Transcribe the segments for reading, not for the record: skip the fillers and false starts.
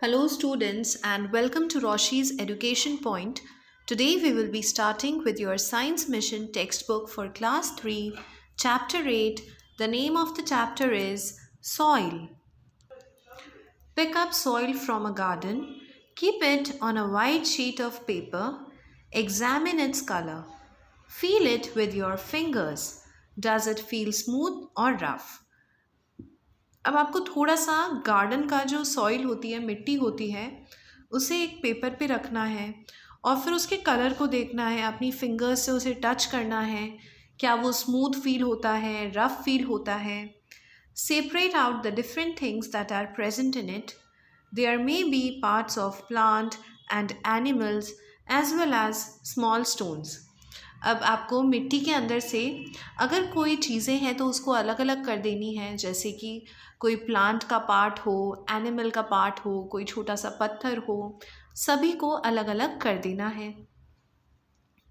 Hello, students, and welcome to Roshi's Education Point. Today, we will be starting with your Science Mission textbook for Class 3, Chapter 8. The name of the chapter is Soil. Pick up soil from a garden, keep it on a white sheet of paper, examine its color, feel it with your fingers. Does it feel smooth or rough? अब आपको थोड़ा सा garden का जो soil होती है, मिट्टी होती है, उसे एक पेपर पे रखना है और फिर उसके कलर को देखना है, अपनी फिंगर्स से उसे टच करना है। क्या वो स्मूथ फील होता है, रफ फील होता है? Separate out the different things that are present in it. There may be parts of plant and animals as well as small stones. अब आपको मिट्टी के अंदर से अगर कोई चीज़ें हैं तो उसको अलग अलग कर देनी है, जैसे कि कोई प्लांट का पार्ट हो, एनिमल का पार्ट हो, कोई छोटा सा पत्थर हो, सभी को अलग अलग कर देना है.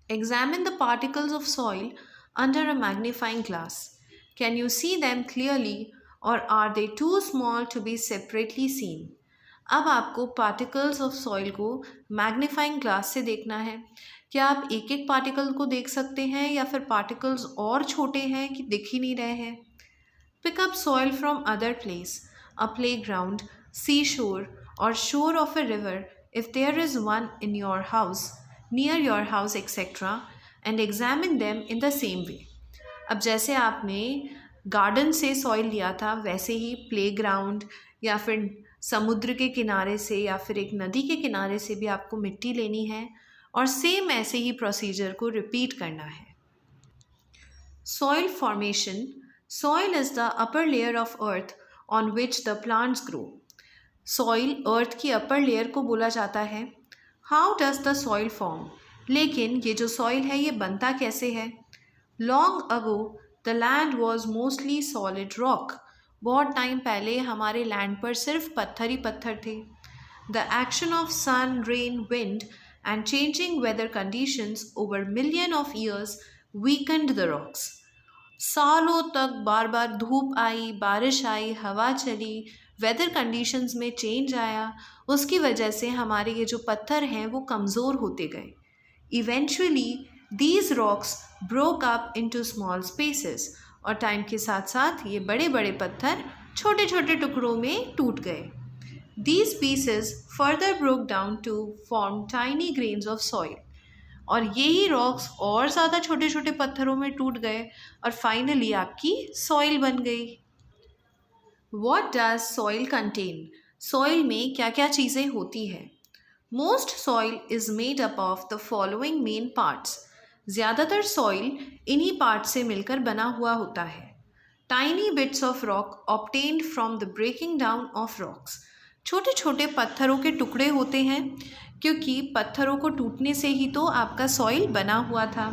Examine the particles of soil under a magnifying glass. Can you see them clearly or are they too small to be separately seen. अब आपको पार्टिकल्स ऑफ सॉइल को मैग्नीफाइंग ग्लास से देखना है. क्या आप एक एक पार्टिकल को देख सकते हैं या फिर पार्टिकल्स और छोटे हैं कि दिख ही नहीं रहे हैं? Pick up soil from other place, a playground, seashore or shore of a river if there is one in your house, near your house etcetera, and examine them in the same way. अब जैसे आपने garden से soil लिया था, वैसे ही play ground या फिर समुद्र के किनारे से या फिर एक नदी के किनारे से भी आपको मिट्टी लेनी है और सेम ऐसे ही प्रोसीजर को रिपीट करना है. Soil formation. Soil is the upper layer of earth on which the plants grow. Soil earth की अपर लेयर को बोला जाता है. How does the soil form. लेकिन ये जो सॉइल है ये बनता कैसे है? Long ago the land was mostly solid rock. बहुत टाइम पहले हमारे लैंड पर सिर्फ पत्थर ही पत्थर थे. The action of sun, rain, wind and changing weather conditions over million of years Weeknd the rocks. सालों तक बार बार धूप आई, बारिश आई, हवा चली, वेदर कंडीशंस में चेंज आया, उसकी वजह से हमारे ये जो पत्थर हैं वो कमज़ोर होते गए. Eventually these rocks broke up into small spaces. और टाइम के साथ साथ ये बड़े बड़े पत्थर छोटे छोटे टुकड़ों में टूट गए. These pieces further broke down to form tiny grains of soil. और यही रॉक्स और ज़्यादा छोटे छोटे पत्थरों में टूट गए और फाइनली आपकी सॉइल बन गई. What does soil contain? Soil में क्या क्या चीज़ें होती है? Most soil is made up of the following main parts. ज़्यादातर सॉइल इन्हीं पार्ट से मिलकर बना हुआ होता है. Tiny bits of rock obtained from the breaking down of rocks. छोटे छोटे पत्थरों के टुकड़े होते हैं क्योंकि पत्थरों को टूटने से ही तो आपका सॉइल बना हुआ था.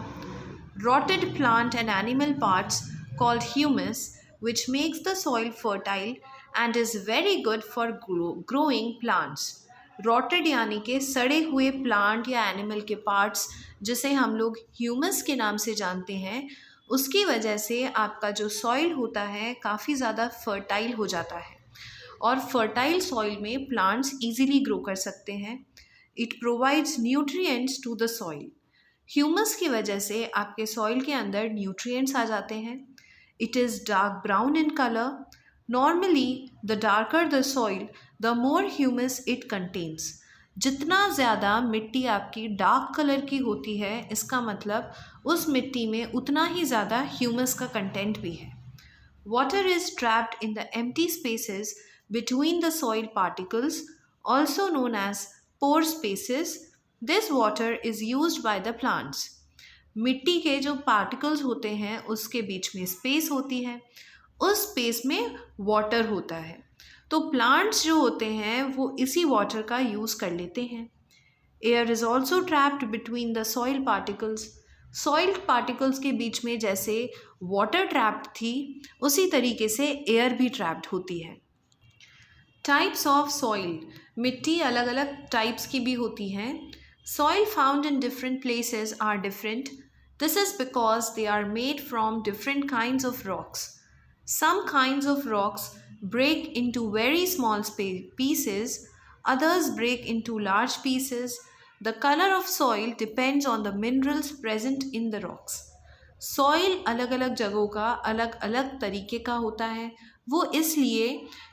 Rotted plant and animal parts called humus which makes the soil fertile and is very good for growing plants. Rotted यानी कि सड़े हुए प्लांट या एनिमल के पार्ट्स जिसे हम लोग ह्यूमस के नाम से जानते हैं, उसकी वजह से आपका जो सॉइल होता है काफ़ी ज़्यादा फर्टाइल हो जाता है और फर्टाइल सॉइल में प्लांट्स इजीली ग्रो कर सकते हैं. It provides nutrients to the soil. Humus की वजह से आपके सॉइल के अंदर न्यूट्रिएंट्स आ जाते हैं. It is dark brown in colour. Normally the darker the soil the more humus it contains. जितना ज़्यादा मिट्टी आपकी डार्क कलर की होती है, इसका मतलब उस मिट्टी में उतना ही ज़्यादा ह्यूमस का कंटेंट भी है. Water is trapped in the empty spaces between the soil particles, also known as pore spaces. This water is used by the plants. मिट्टी के जो पार्टिकल्स होते हैं उसके बीच में स्पेस होती है, उस स्पेस में वाटर होता है, तो प्लांट्स जो होते हैं वो इसी वाटर का यूज़ कर लेते हैं. Air is also trapped between the soil particles. Soil particles के बीच में जैसे वाटर ट्रैप्ड थी, उसी तरीके से एयर भी ट्रैप्ड होती है. Types of soil. मिट्टी अलग अलग टाइप्स की भी होती हैं. Soil found in different places are different. This is because they are made from different kinds of rocks. Some kinds of rocks break into very small pieces others break into large pieces. The color of soil depends on the minerals present in the rocks. Soil अलग अलग जगहों का अलग अलग तरीके का होता है। वो इसलिए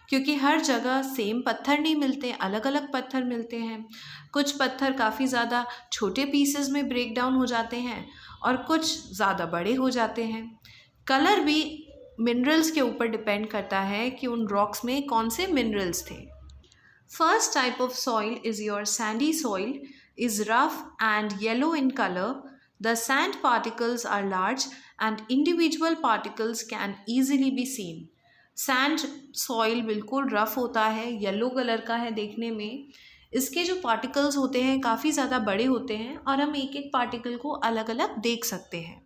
क्योंकि हर जगह सेम पत्थर नहीं मिलते, अलग अलग पत्थर मिलते हैं। कुछ पत्थर काफ़ी ज़्यादा छोटे पीसेस में ब्रेक डाउन हो जाते हैं और कुछ ज़्यादा बड़े हो जाते हैं। कलर भी मिनरल्स के ऊपर डिपेंड करता है कि उन रॉक्स में कौन से मिनरल्स थे। First type of soil is your Sandy soil, is rough and yellow in color. The sand particles are large and individual particles can easily be seen. Sand soil बिल्कुल rough होता है, yellow colour का है देखने में। इसके जो particles होते हैं काफ़ी ज़्यादा बड़े होते हैं और हम एक एक पार्टिकल को अलग अलग देख सकते हैं।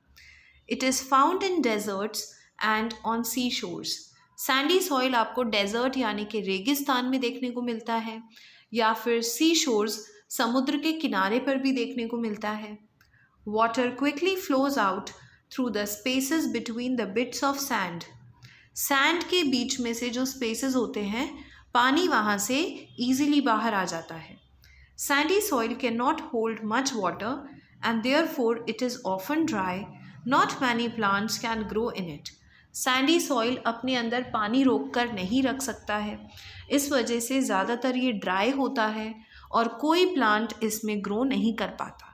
It is found in deserts and on seashores. Sandy soil आपको डेजर्ट यानी कि रेगिस्तान में देखने को मिलता है या फिर सी शोर्स समुद्र के किनारे पर भी देखने को मिलता है। Water quickly flows out through the spaces between the bits of sand. Sand के बीच में से जो स्पेसेस होते हैं, पानी वहाँ से ईजिली बाहर आ जाता है। Sandy soil can not hold much water and therefore it is often dry. Not many plants can grow in it. Sandy soil अपने अंदर पानी रोक कर नहीं रख सकता है, इस वजह से ज़्यादातर ये ड्राई होता है और कोई प्लांट इसमें ग्रो नहीं कर पाता।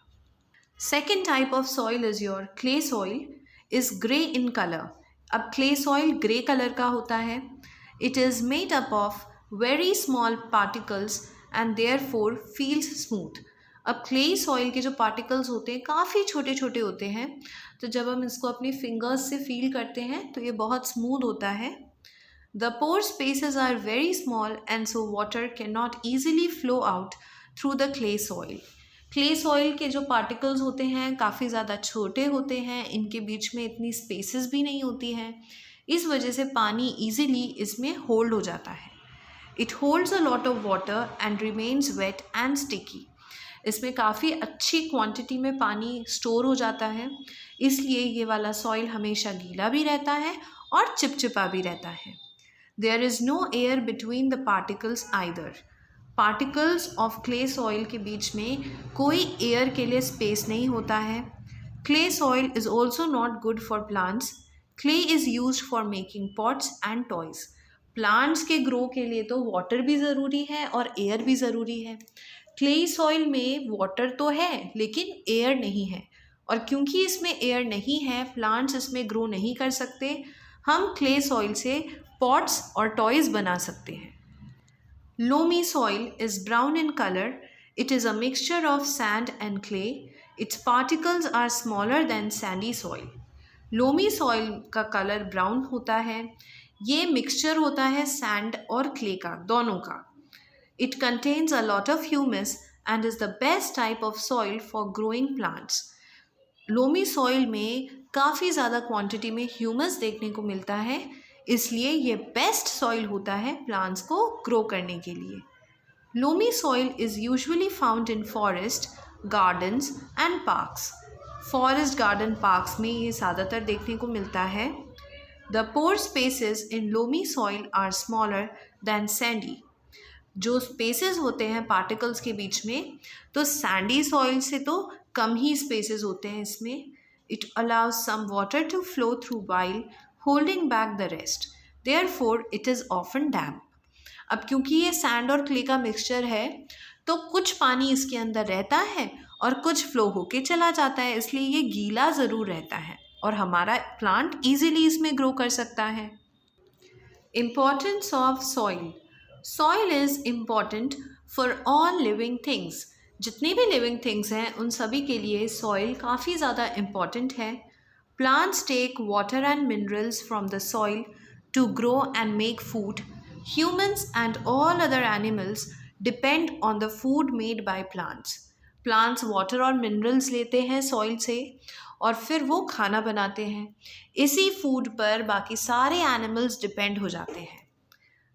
Second type of soil is your clay soil, is grey in colour. अब क्ले सॉइल ग्रे कलर का होता है। It is made up of very small particles and therefore feels smooth. अब क्ले सॉइल के जो पार्टिकल्स होते हैं काफ़ी छोटे छोटे होते हैं, तो जब हम इसको अपनी फिंगर्स से फील करते हैं तो ये बहुत स्मूथ होता है। The pore spaces are very small and so water cannot easily flow out through the clay soil. Clay soil के जो particles होते हैं काफ़ी ज़्यादा छोटे होते हैं, इनके बीच में इतनी spaces भी नहीं होती हैं, इस वजह से पानी easily इसमें hold हो जाता है। It holds a lot of water and remains wet and sticky. इसमें काफ़ी अच्छी क्वांटिटी में पानी स्टोर हो जाता है, इसलिए ये वाला सॉइल हमेशा गीला भी रहता है और चिपचिपा भी रहता है। There is no air between the particles either. Particles of clay soil के बीच में कोई air के लिए space नहीं होता है। Clay soil is also not good for plants. Clay is used for making pots and toys. Plants के grow के लिए तो water भी ज़रूरी है और air भी ज़रूरी है। Clay soil में water तो है लेकिन air नहीं है, और क्योंकि इसमें air नहीं है, plants इसमें grow नहीं कर सकते। हम clay soil से पॉट्स और टॉयज बना सकते हैं। Loamy soil is brown in colour. It is a mixture of sand and clay. Its particles are smaller than sandy soil. Loamy soil का कलर ब्राउन होता है। ये मिक्सचर होता है सैंड और क्ले का, दोनों का। It contains a lot of humus and is the best type of soil for growing plants. Loamy soil में काफ़ी ज़्यादा क्वांटिटी में ह्यूमस देखने को मिलता है, इसलिए ये बेस्ट सॉइल होता है प्लांट्स को ग्रो करने के लिए। Loamy soil is usually found in forest, gardens and parks. Forest, garden, parks में ये ज़्यादातर देखने को मिलता है। The pore spaces in loamy soil are smaller than sandy. जो स्पेसेस होते हैं पार्टिकल्स के बीच में, तो सैंडी सॉइल से तो कम ही स्पेसेस होते हैं इसमें। It allows some water to flow through while holding back the rest. Therefore, it is often damp. अब क्योंकि ये सैंड और क्ले का मिक्सचर है, तो कुछ पानी इसके अंदर रहता है और कुछ फ्लो होके चला जाता है, इसलिए ये गीला ज़रूर रहता है और हमारा प्लांट ईजिली इसमें ग्रो कर सकता है। Importance of soil. Soil is important for all living things. जितनी भी लिविंग थिंग्स हैं उन सभी के लिए सॉइल काफ़ी ज़्यादा इम्पॉर्टेंट है। Plants take water and minerals from the soil to grow and make food. Humans and all other animals depend on the food made by plants. Plants water और minerals लेते हैं soil से और फिर वो खाना बनाते हैं। इसी food पर बाकी सारे animals depend हो जाते हैं।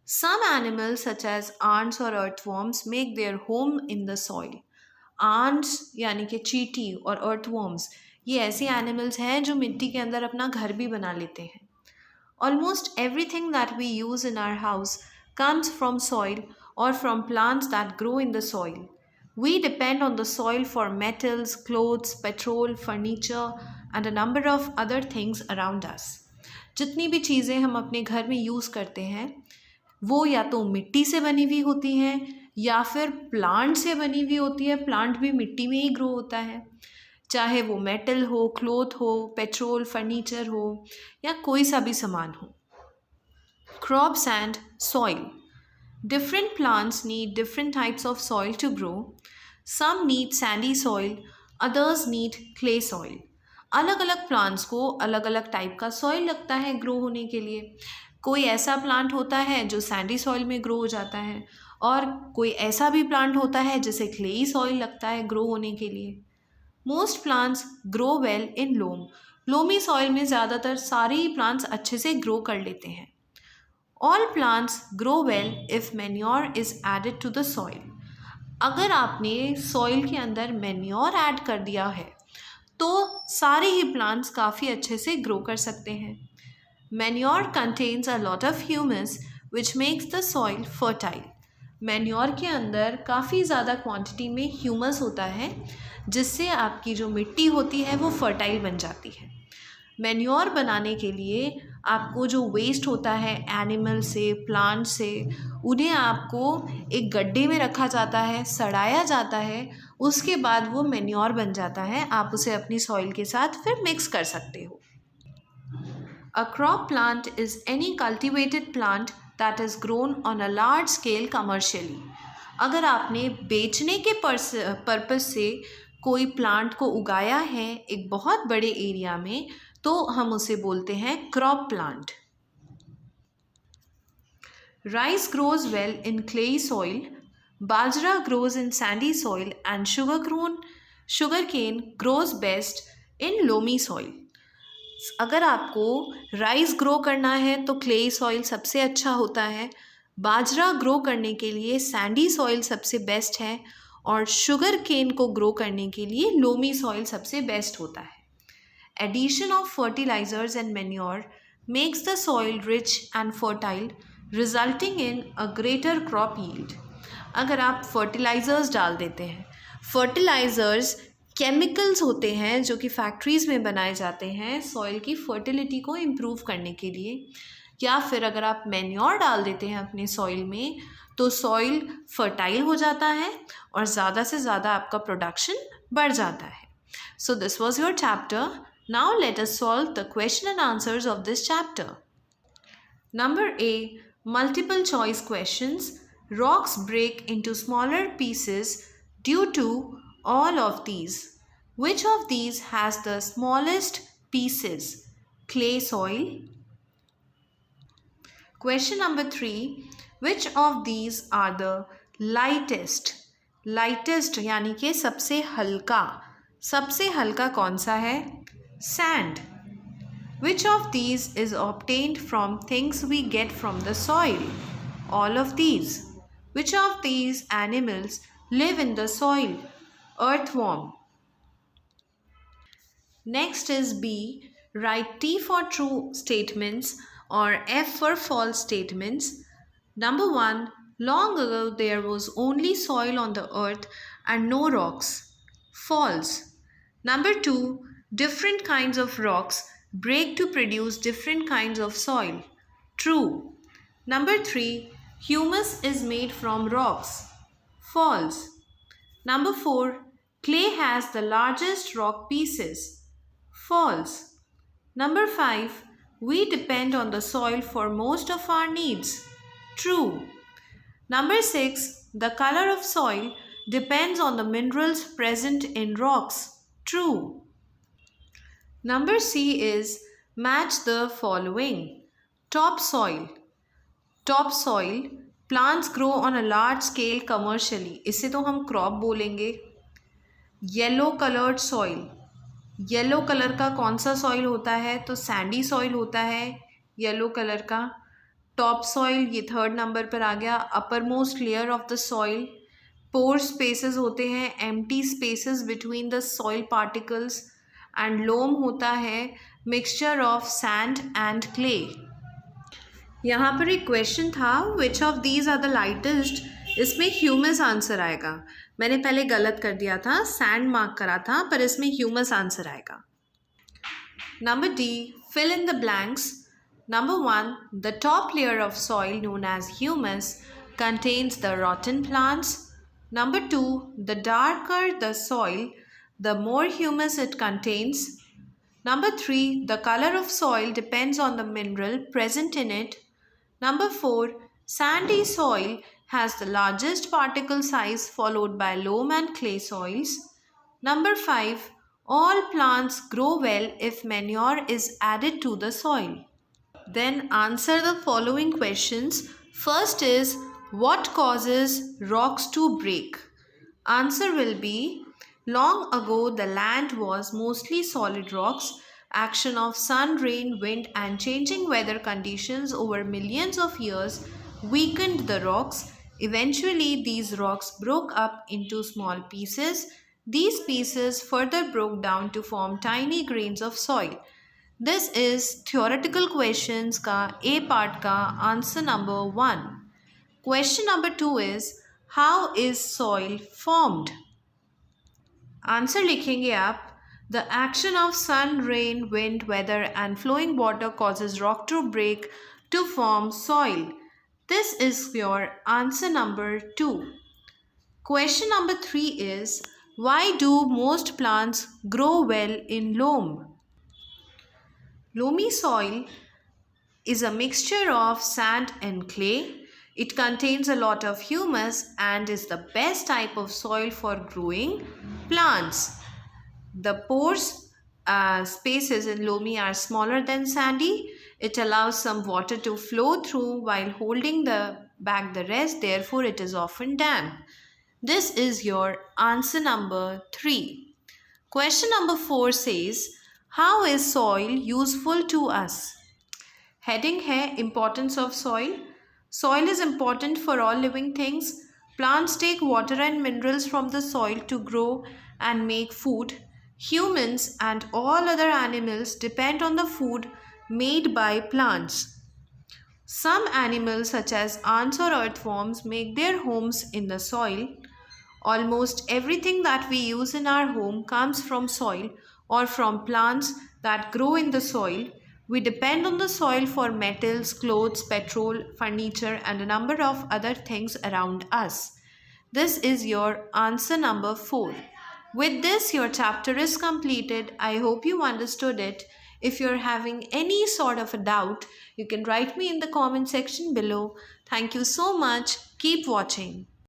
Some animals such as ants or earthworms make their home in the soil. Ants यानी कि चींटी और earthworms ये ऐसे एनिमल्स हैं जो मिट्टी के अंदर अपना घर भी बना लेते हैं। Almost everything that we use in our house comes from soil or from plants that grow in the soil. We depend on the soil for metals, clothes, petrol, furniture, and a number of other things around us. जितनी भी चीज़ें हम अपने घर में use करते हैं वो या तो मिट्टी से बनी हुई होती हैं या फिर प्लांट से बनी हुई होती है. प्लांट भी मिट्टी में ही ग्रो होता है, चाहे वो मेटल हो, क्लोथ हो, पेट्रोल, फर्नीचर हो या कोई सा भी सामान हो. Crops and soil. Different plants need different types of soil to grow. Some need sandy soil, others need clay soil. अलग अलग प्लांट्स को अलग अलग टाइप का सॉइल लगता है ग्रो होने के लिए. कोई ऐसा प्लांट होता है जो सैंडी सॉइल में ग्रो हो जाता है और कोई ऐसा भी प्लांट होता है जिसे क्लेई सॉइल लगता है ग्रो होने के लिए. Most plants grow well in loam. Loamy soil में ज़्यादातर सारे ही प्लांट्स अच्छे से ग्रो कर लेते हैं. All plants grow well if manure is added to the soil. अगर आपने सॉइल के अंदर मैन्योर ऐड कर दिया है तो सारे ही प्लांट्स काफ़ी अच्छे से ग्रो कर सकते हैं. Manure contains a lot of humus which makes the soil fertile. Manure के अंदर काफ़ी ज़्यादा क्वांटिटी में ह्यूमस होता है जिससे आपकी जो मिट्टी होती है वो फर्टाइल बन जाती है. मैन्योर बनाने के लिए आपको जो वेस्ट होता है एनिमल से, प्लांट से, उन्हें आपको एक गड्ढे में रखा जाता है, सड़ाया जाता है, उसके बाद वो मैन्योर बन जाता है. आप उसे अपनी सॉइल के साथ फिर मिक्स कर सकते हो. A crop plant is any cultivated plant that is grown on a large scale commercially. अगर आपने बेचने के पर्पस से कोई प्लांट को उगाया है एक बहुत बड़े एरिया में तो हम उसे बोलते हैं crop plant. Rice grows well in clayey soil, bajra grows in sandy soil and sugar cane grows best in loamy soil. अगर आपको राइस ग्रो करना है तो क्लेई सॉइल सबसे अच्छा होता है. बाजरा ग्रो करने के लिए सैंडी सॉइल सबसे बेस्ट है और शुगर केन को ग्रो करने के लिए लोमी सॉइल सबसे बेस्ट होता है. Addition of fertilizers and manure makes the soil rich and fertile, resulting in a greater crop yield. अगर आप fertilizers डाल देते हैं, fertilizers केमिकल्स होते हैं जो कि फैक्ट्रीज़ में बनाए जाते हैं सॉइल की फर्टिलिटी को इम्प्रूव करने के लिए, या फिर अगर आप मैन्योर डाल देते हैं अपने सॉइल में तो सॉइल फर्टाइल हो जाता है और ज़्यादा से ज़्यादा आपका प्रोडक्शन बढ़ जाता है. So this was your chapter. Now let us solve the question and answers of this chapter. Number A, multiple choice questions. Rocks break into smaller pieces due to all of these. Which of these has the smallest pieces? Clay soil. Question number 3, which of these are the lightest? Lightest यानी कि सबसे हल्का कौन सा है? Sand. Which of these is obtained from things we get from the soil? All of these. Which of these animals live in the soil? Earthworm. Next is B. Write T for true statements or F for false statements. Number 1. Long ago there was only soil on the earth and no rocks. False. Number 2. Different kinds of rocks break to produce different kinds of soil. True. Number 3. Humus is made from rocks. False. Number 4. Clay has the largest rock pieces. False. Number 5. We depend on the soil for most of our needs. True. Number 6. The color of soil depends on the minerals present in rocks. True. Number C is match the following. Topsoil. Topsoil. Plants grow on a large scale commercially. इसे तो हम crop बोलेंगे. Yellow colored soil. Yellow colour का कौन सा soil होता है? तो सैंडी सॉइल होता है येलो कलर का. टॉप सॉइल ये 3rd नंबर पर आ गया. Uppermost layer of the soil. Pore spaces होते हैं, empty spaces between the soil particles. And loam होता है mixture of sand and clay. यहाँ पर एक क्वेश्चन था, which of these are the lightest इसमें ह्यूमस आंसर आएगा। मैंने पहले गलत कर दिया था, सैंड मार्क करा था, पर इसमें ह्यूमस आंसर आएगा। Number D, fill in the blanks. Number 1, the top layer of soil known as humus contains the rotten plants. Number 2, the darker the soil, the more humus it contains. Number 3, the color of soil depends on the mineral present in it. Number 4, sandy soil has the largest particle size followed by loam and clay soils. Number 5, all plants grow well if manure is added to the soil. Then answer the following questions. First is, what causes rocks to break? Answer will be, long ago the land was mostly solid rocks. Action of sun, rain, wind and changing weather conditions over millions of years weakened the rocks. Eventually these rocks broke up into small pieces. These pieces further broke down to form tiny grains of soil. This is theoretical questions का A part का answer number 1. Question number 2 is, how is soil formed? Answer लिखेंगे आप. The action of sun, rain, wind, weather and flowing water causes rock to break to form soil. This is your answer number 2. Question number 3 is, why do most plants grow well in loam? Loamy soil is a mixture of sand and clay. It contains a lot of humus and is the best type of soil for growing plants. The pores spaces in loamy are smaller than sandy. It allows some water to flow through while holding back the rest. Therefore, it is often damp. This is your answer number 3. Question number 4 says, how is soil useful to us? Heading है importance of soil. Soil is important for all living things. Plants take water and minerals from the soil to grow and make food. Humans and all other animals depend on the food made by plants. Some animals such as ants or earthworms make their homes in the soil. Almost everything that we use in our home comes from soil or from plants that grow in the soil. We depend on the soil for metals, clothes, petrol, furniture, and a number of other things around us. This is your answer number 4. With this, your chapter is completed. I hope you understood it. If you're having any sort of a doubt, you can write me in the comment section below. Thank you so much. Keep watching.